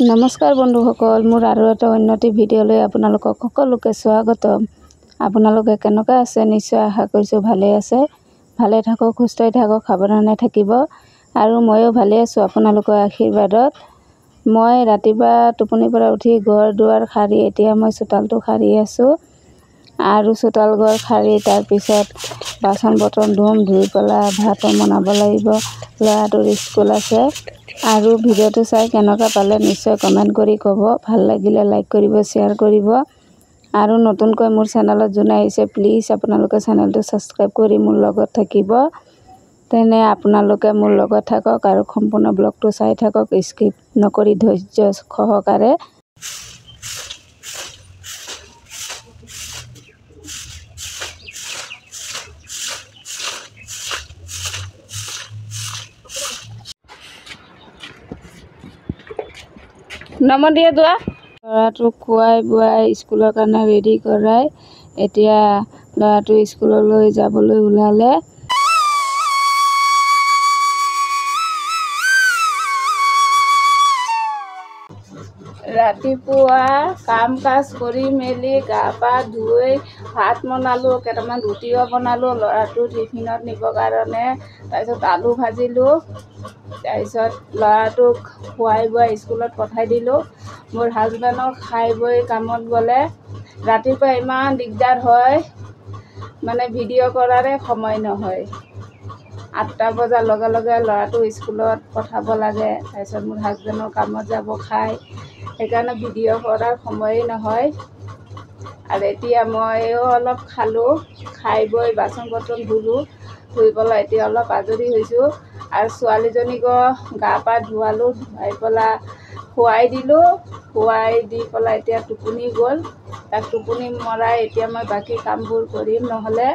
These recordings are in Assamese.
নমস্কাৰ বন্ধুসকল, মোৰ আৰু এটা উন্নতি ভিডিঅ'লৈ আপোনালোকক সকলোকে স্বাগতম। আপোনালোকে কেনেকৈ আছে? নিশ্চয় আশা কৰিছোঁ ভালে আছে। ভালে থাকক, সুস্থ থাকক, সাৱধানে থাকিব। আৰু ময়ো ভালে আছোঁ আপোনালোকৰ আশীৰ্বাদত। মই ৰাতিপুৱা টোপনিৰ পৰা উঠি ঘৰ দুৱাৰ সাৰি এতিয়া মই চোতালটো সাৰি আছোঁ। আৰু চোতাল ঘৰ সাৰি তাৰপিছত বাচন বৰ্তন ধুই পেলাই ভাত বনাব লাগিব। ল'ৰাটোৰ স্কুল আছে। আৰু ভিডিঅ'টো চাই কেনেকুৱা পালে নিশ্চয় কমেণ্ট কৰি ক'ব। ভাল লাগিলে লাইক কৰিব, শ্বেয়াৰ কৰিব। আৰু নতুনকৈ মোৰ চেনেলত যোনে আহিছে প্লিজ আপোনালোকে চেনেলটো ছাবস্ক্ৰাইব কৰি মোৰ লগত থাকিব। তেনে আপোনালোকে মোৰ লগত থাকক আৰু সম্পূৰ্ণ ব্লগটো চাই থাকক, স্কিপ নকৰি ধৈৰ্য সহকাৰে। নমদিয়ে যোৱা ল'ৰাটোক খুৱাই বুৱাই স্কুলৰ কাৰণে ৰেডি কৰাই এতিয়া ল'ৰাটো স্কুললৈ যাবলৈ ওলালে। ৰাতিপুৱা কাম কাজ কৰি মেলি গা পা ধুই ভাত বনালোঁ, কেইটামান ৰুটিও বনালোঁ ল'ৰাটো টিফিনত নিবৰ কাৰণে। তাৰপিছত আলু ভাজিলোঁ। তাৰপিছত ল'ৰাটোক খুৱাই বুৱাই স্কুলত পঠাই দিলোঁ। মোৰ হাজবেণ্ডক খাই বৈ কামত গ'লে। ৰাতিপুৱা ইমান দিগদাৰ হয়, মানে ভিডিঅ' কৰাৰে সময় নহয়। 8টা বজাৰ লগে লগে ল'ৰাটো স্কুলত পঠাব লাগে। তাৰপিছত মোৰ হাজবেণ্ডৰ কামত যাব খাই, সেইকাৰণে ভিডিঅ' কৰাৰ সময়েই নহয়। আৰু এতিয়া ময়ো অলপ খালোঁ, খাই বৈ বাচন বৰ্তন ধুলোঁ, ধুই পেলাই এতিয়া অলপ আজৰি হৈছোঁ। আৰু ছোৱালীজনীকো গা পা ধুৱালোঁ, ধুৱাই পেলাই খুৱাই দিলোঁ। খুৱাই দি পেলাই এতিয়া টোপনি গ'ল। তাক টোপনি মৰাই এতিয়া মই বাকী কামবোৰ কৰিম, নহ'লে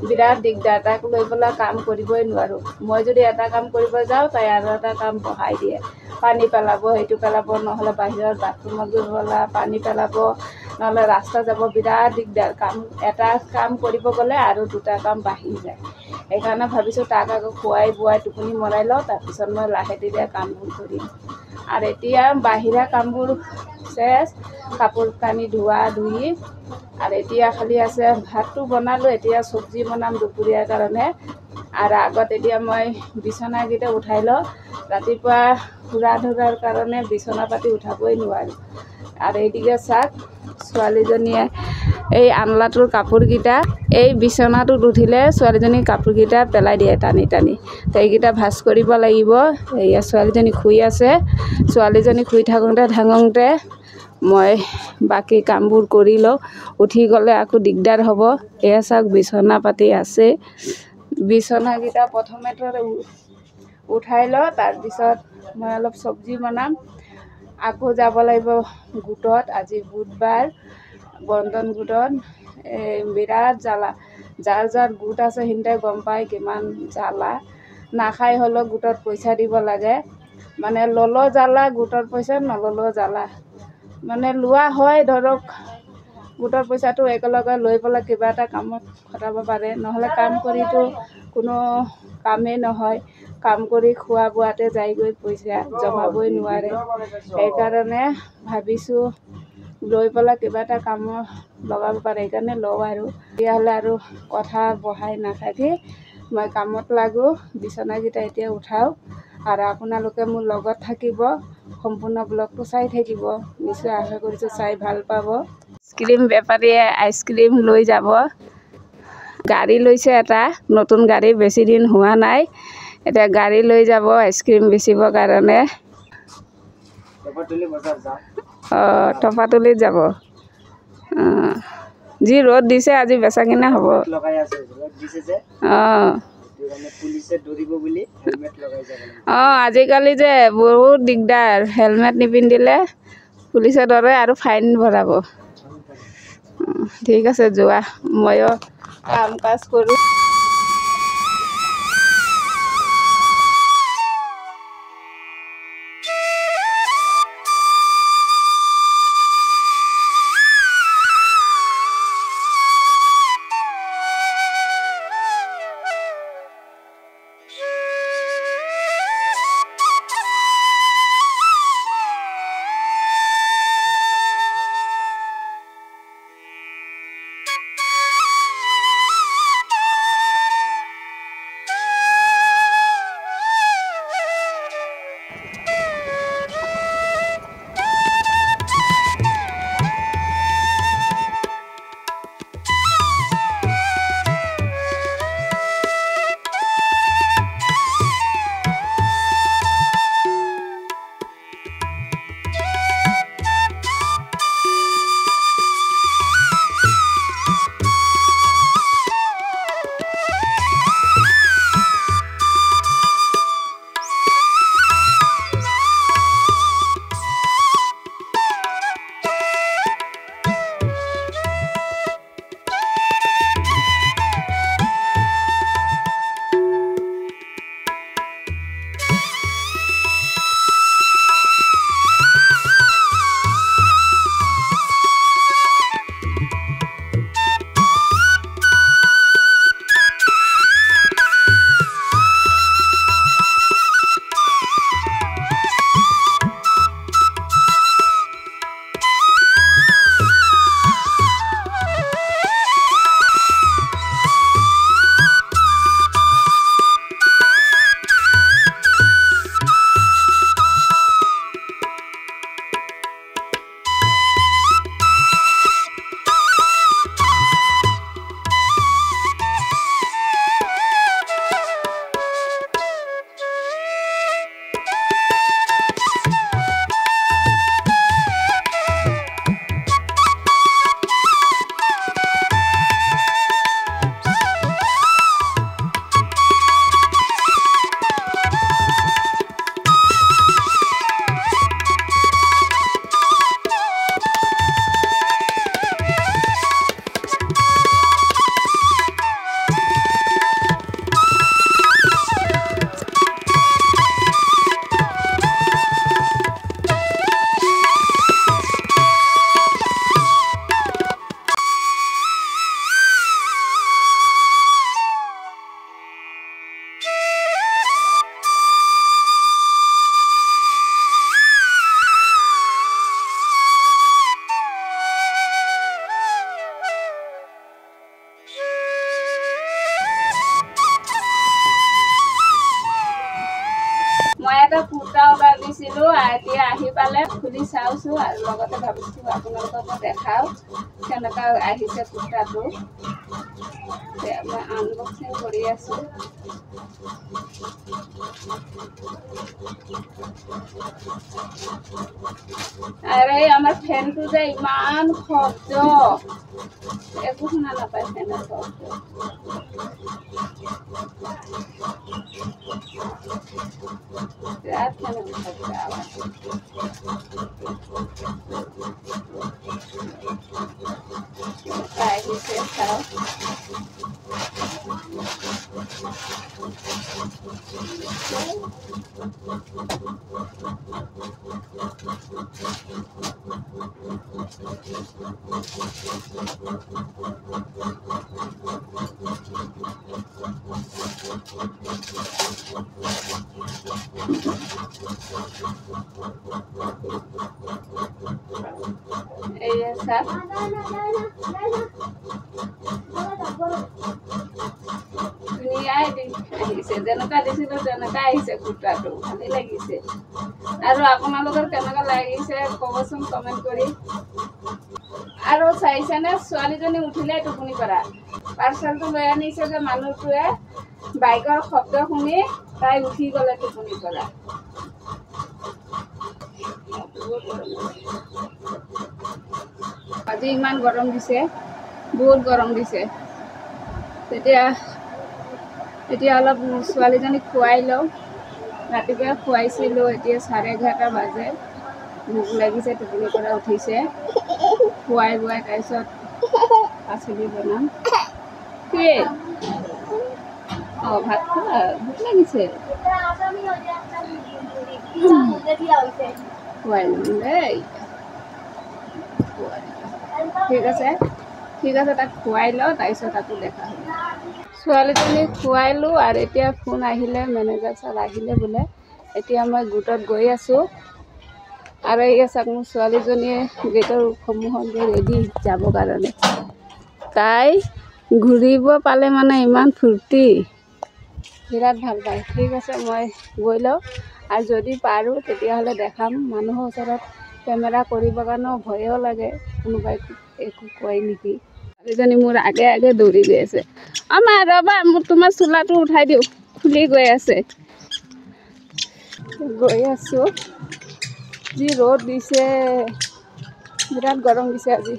বিৰাট দিগদাৰ। তাক লৈ পেলাই কাম কৰিবই নোৱাৰোঁ। মই যদি এটা কাম কৰিব যাওঁ তাই আৰু এটা কাম বঢ়াই দিয়ে। পানী পেলাব, সেইটো পেলাব, নহ'লে বাহিৰত বাথৰুমত গৈ পেলাই পানী পেলাব, নহ'লে ৰাস্তা যাব। বিৰাট দিগদাৰ। এটা কাম কৰিব গ'লে আৰু 2টা কাম বাঢ়ি যায়। সেইকাৰণে ভাবিছোঁ তাক আকৌ খুৱাই বুৱাই টোপনি মৰাই লওঁ, তাৰপিছত মই লাহে ধীৰে কামবোৰ কৰিম। আৰু এতিয়া বাহিৰা কামবোৰ চেচ, কাপোৰ কানি ধোৱা ধুই। আৰু এতিয়া খালি আছে ভাতটো বনালোঁ, এতিয়া চব্জি বনাম দুপৰীয়াৰ কাৰণে। আৰু আগত এতিয়া মই বিচনাকেইটা উঠাই লওঁ। ৰাতিপুৱা ঘূৰা ধৰাৰ কাৰণে বিচনা পাতি উঠাবই নোৱাৰোঁ। আৰু এইদিকে চাওক, ছোৱালীজনীয়ে এই আনলাটোৰ কাপোৰকেইটা এই বিচনাটোত উঠিলে ছোৱালীজনীৰ কাপোৰকেইটা পেলাই দিয়ে টানি টানি। তো এইকেইটা ভাজ কৰিব লাগিব। এয়া ছোৱালীজনী শুই আছে। ছোৱালীজনী শুই থাকোঁতে মই বাকী কামবোৰ কৰি লওঁ। উঠি গ'লে আকৌ দিগদাৰ হ'ব। এয়া চাওক বিচনা পাতি আছে। বিচনাকেইটা প্ৰথমেতো উঠাই লওঁ, তাৰপিছত মই অলপ চব্জি বনাম। আকৌ যাব লাগিব গোটত, আজি বুধবাৰ, বন্ধন গোটত। বিৰাট জ্বালা। যাৰ যাৰ গোট আছে সিহঁতে গম পায় কিমান জ্বালা। নাখাই হ'লেও গোটত পইচা দিব লাগে। মানে ল'লেও জ্বালা, গোটৰ পইচা নল'লেও জ্বালা। মানে লোৱা হয়, ধৰক গোটৰ পইচাটো একেলগে লৈ পেলাই কিবা এটা কামত খটাব পাৰে, নহ'লে কাম কৰিতো কোনো কামেই নহয়। কাম কৰি খোৱা বোৱাতে যায়গৈ পইচা, জমাবই নোৱাৰে। সেইকাৰণে ভাবিছোঁ লৈ পেলাই কিবা এটা কামত লগাব পাৰে, সেইকাৰণে লওঁ। আৰু তেতিয়াহ'লে আৰু কথা বঢ়াই নাথাকি মই কামত লাগোঁ। বিচনাকেইটা এতিয়া উঠাওঁ। আৰু আপোনালোকে মোৰ লগত থাকিব, সম্পূৰ্ণ ব্লগটো চাই থাকিব। নিশ্চয় আশা কৰিছোঁ চাই ভাল পাব। আইচক্ৰীম বেপাৰীয়ে আইচক্ৰীম লৈ যাব। গাড়ী লৈছে এটা, নতুন গাড়ী, বেছি দিন হোৱা নাই। এতিয়া গাড়ী লৈ যাব আইচক্ৰীম বেচিবৰ কাৰণে। টপাতলিত যাব। যি ৰ'দ দিছে আজি বেচা কিনা হ'ব। আজিকালি যে বহুত দিগদাৰ, হেলমেট নিপিন্ধিলে পুলিচে ধৰে আৰু ফাইন ভৰাব। ঠিক আছে যোৱা, ময়ো কাম কাজ কৰোঁ। দিলোঁ আৰু এতিয়া আহি পালে খুলি চাওঁছোঁ আৰু লগতে ভাবিছোঁ আপোনালোককো দেখাওঁ কেনেকুৱা আহিছে কুৰ্তাটো। মই আনবক্সিং কৰি আছোঁ। আৰু এই আমাৰ ফেনটো যে ইমান শব্দ, একো শুনা নাপায় ফেনৰ শব্দ। বিৰাট ফেনৰ শব্দ আৱাজ। আহিছে চাওক। এই চাওক ধুনীয়াই আহিছে, যেনেকুৱা দিছিলোঁ তেনেকুৱা আহিছে কুৰ্তাটো, ভালেই লাগিছে। আৰু আপোনালোকৰ কেনেকুৱা লাগিছে ক'বচোন কমেণ্ট কৰি। আৰু চাইছেনে ছোৱালীজনী উঠিলে টোপনি পৰা, পাৰ্চেলটো লৈ আনিছে যে মানুহটোৱে, বাইকৰ শব্দ শুনি তাই উঠি গ'লে টোপনি পৰা। আজি ইমান গৰম দিছে, বহুত গৰম দিছে। এতিয়া অলপ ছোৱালীজনীক খুৱাই লওঁ। ৰাতিপুৱা খুৱাইছিলোঁ, এতিয়া 11:30 বাজে। ভোক লাগিছে, টোপনি পৰা উঠিছে। খুৱাই বুৱাই তাৰপিছত পাচলি বনাম। কি ভাত খোৱা, ভোক লাগিছে, খুৱাই ল'ম দেই। ঠিক আছে, তাক খুৱাই লওঁ, তাৰপিছত আকৌ দেখা হ'ব। ছোৱালীজনীক খুৱাইলোঁ আৰু এতিয়া ফোন আহিলে, মেনেজাৰ ছাৰ আহিলে বোলে। এতিয়া মই গোটত গৈ আছোঁ। আৰু এই চাওক মোৰ ছোৱালীজনীয়ে গেটৰ সন্মুখত গৈ ৰেডি যাবৰ কাৰণে। তাই ঘূৰিব পালে মানে ইমান ফূৰ্তি, বিৰাট ভাল পায়। ঠিক আছে, মই গৈ লওঁ আৰু যদি পাৰোঁ তেতিয়াহ'লে দেখাম। মানুহৰ ওচৰত কেমেৰা কৰিবৰ কাৰণেও ভয়ো লাগে, কোনোবাই একো কয় নেকি। ছোৱালীজনী মোৰ আগে আগে দৌৰি গৈ আছে। মা ৰ'বা, তোমাৰ চোলাটো উঠাই দিওঁ, খুলি গৈ আছে। গৈ আছোঁ, যি ৰ'দ দিছে, বিৰাট গৰম দিছে আজি।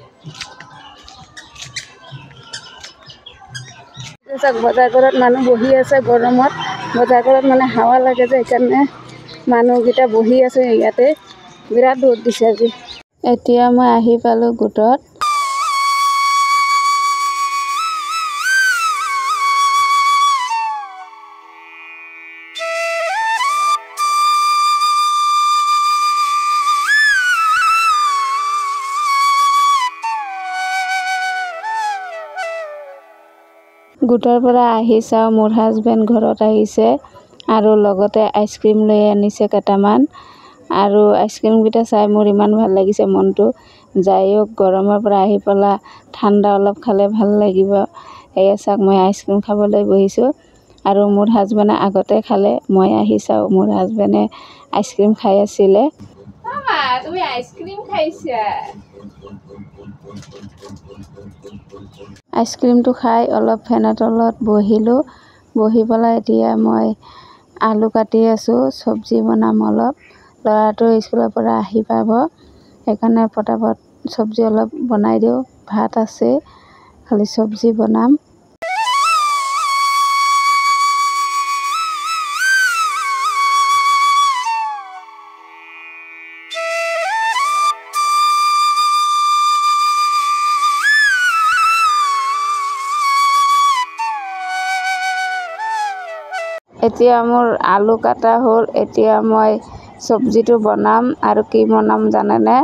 বজাৰত মানুহ বহি আছে গৰমত। বজাৰত মানে হাৱা লাগে যে, সেইকাৰণে মানুহকেইটা বহি আছে ইয়াতে। বিৰাট ৰ'দ দিছে আজি। এতিয়া মই আহি পালোঁ গোটত। গোটৰ পৰা আহি চাওঁ, মোৰ হাজবেণ্ড ঘৰত আহিছে আৰু লগতে আইচক্ৰীম লৈ আনিছে কেইটামান। আৰু আইচক্ৰীমকেইটা চাই মোৰ ইমান ভাল লাগিছে মনটো। যায়ক গৰমৰ পৰা আহি পেলাই ঠাণ্ডা অলপ খালে ভাল লাগিব। এয়া চাওক, মই আইচক্ৰীম খাবলৈ বহিছোঁ আৰু মোৰ হাজবেণ্ডে আগতে খালে। মই আহি চাওঁ, মোৰ হাজবেণ্ডে আইচক্ৰীম খাই আছিলে। তুমি আইচক্ৰীম খাইছা? আইচক্ৰীমটো খাই অলপ ফেনৰ তলত বহিলোঁ। বহি পেলাই এতিয়া মই আলু কাটি আছোঁ, চব্জি বনাম অলপ। ল'ৰাটো স্কুলৰ পৰা আহি পাব, সেইকাৰণে পটাপট চব্জি অলপ বনাই দিওঁ। ভাত আছে, খালি চব্জি বনাম। এতিয়া মোৰ আলু কাটা হ'ল, এতিয়া মই চব্জিটো বনাম। আৰু কি বনাম জানেনে?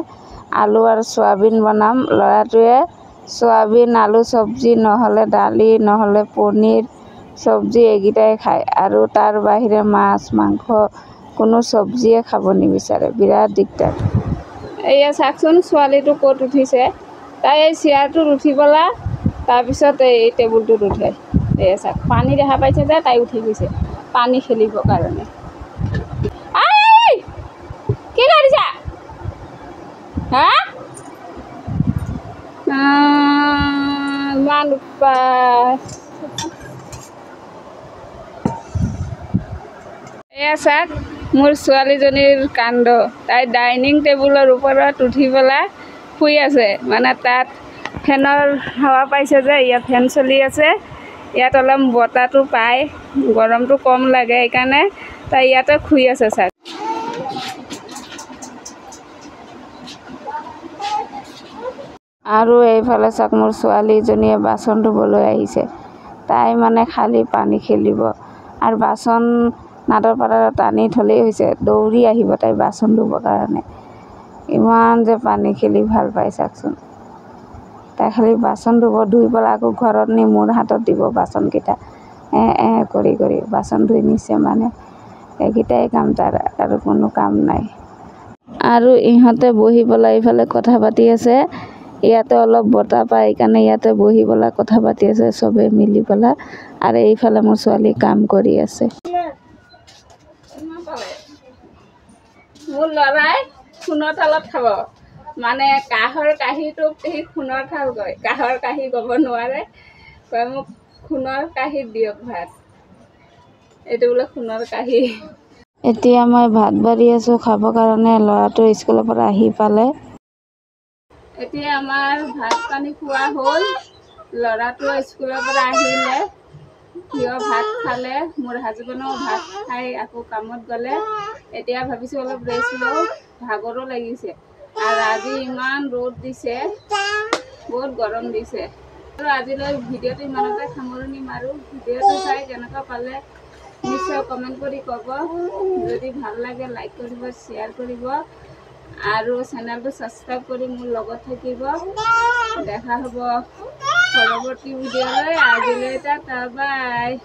আলু আৰু চয়াবিন বনাম। ল'ৰাটোৱে চয়াবিন আলু চব্জি নহ'লে দালি নহ'লে পনীৰ চব্জি এইকেইটাই খায়, আৰু তাৰ বাহিৰে মাছ মাংস কোনো চব্জিয়ে খাব নিবিচাৰে। বিৰাট দিগদাৰ। এয়া চাওকচোন, ছোৱালীটো ক'ত উঠিছে। তাই এই চেয়াৰটোত উঠি পেলাই তাৰপিছত এই টেবুলটোত উঠে। এয়া চাওক, পানী দেখা পাইছে যে তাই উঠি গৈছে পানী খেলিবৰ কাৰণে। হা ইমান উৎপাত এয়া চাওক মোৰ ছোৱালীজনীৰ কাণ্ড তাই ডাইনিং টেবুলৰ ওপৰত উঠি পেলাই শুই আছে মানে তাত ফেনৰ হাৱা পাইছে যে ইয়াত ফেন চলি আছে ইয়াত অলপ বতাহটো পায় গৰমটো কম লাগে সেইকাৰণে তাই ইয়াতে শুই আছে চাওক আৰু এইফালে চাওক মোৰ ছোৱালীজনীয়ে বাচন ধুবলৈ আহিছে তাই মানে খালি পানী খেলিব আৰু বাচন নাদৰ পাৰত টানি থ'লেই হৈছে দৌৰি আহিব তাই বাচন ধুবৰ কাৰণে ইমান যে পানী খেলি ভাল পাই চাওকচোন তাই খালি বাচন ধুব ধুই পেলাই আকৌ ঘৰত নি মোৰ হাতত দিব বাচনকেইটা কৰি কৰি বাচন ধুই নিছে মানে এইকেইটাই কাম তাৰ আৰু কোনো কাম নাই আৰু ইহঁতে বহি পেলাই ইফালে কথা পাতি আছে ইয়াতে অলপ বতাহ পায় সেইকাৰণে ইয়াতে বহি পেলাই কথা পাতি আছে চবেই মিলি পেলাই আৰু এইফালে মোৰ ছোৱালী কাম কৰি আছে মোৰ ল'ৰাই সোণৰ থালত খাব মানে কাঁহৰ কাঁহীটোক সি সোণৰ থাল কয় কাঁহৰ কাঁহী ক'ব নোৱাৰে কয় মোক সোণৰ কাঁহীত দিয়ক ভাত এইটো বোলে সোণৰ কাঁহী এতিয়া মই ভাত বাঢ়ি আছোঁ খাবৰ কাৰণে ল'ৰাটো স্কুলৰ পৰা আহি পালে এতিয়া আমাৰ ভাত পানী খোৱা হ'ল ল'ৰাটো স্কুলৰ পৰা আহিলে সিও ভাত খালে মোৰ হাজবেণ্ডেও ভাত খাই আকৌ কামত গ'লে এতিয়া ভাবিছোঁ অলপ ৰেষ্ট লওঁ ভাগৰো লাগিছে আৰু আজি ইমান ৰ'দ দিছে বহুত গৰম দিছে আৰু আজিলৈ ভিডিঅ'টো ইমানতে সামৰণি মাৰোঁ ভিডিঅ'টো চাই কেনেকুৱা পালে নিশ্চয় কমেণ্ট কৰি ক'ব যদি ভাল লাগে লাইক কৰিব শ্বেয়াৰ কৰিব আৰু চেনেলটো ছাবস্ক্ৰাইব কৰি মোৰ লগত থাকিব দেখা হ'ব পৰৱৰ্তী ভিডিঅ'লৈ আজিলৈ টাটা বাই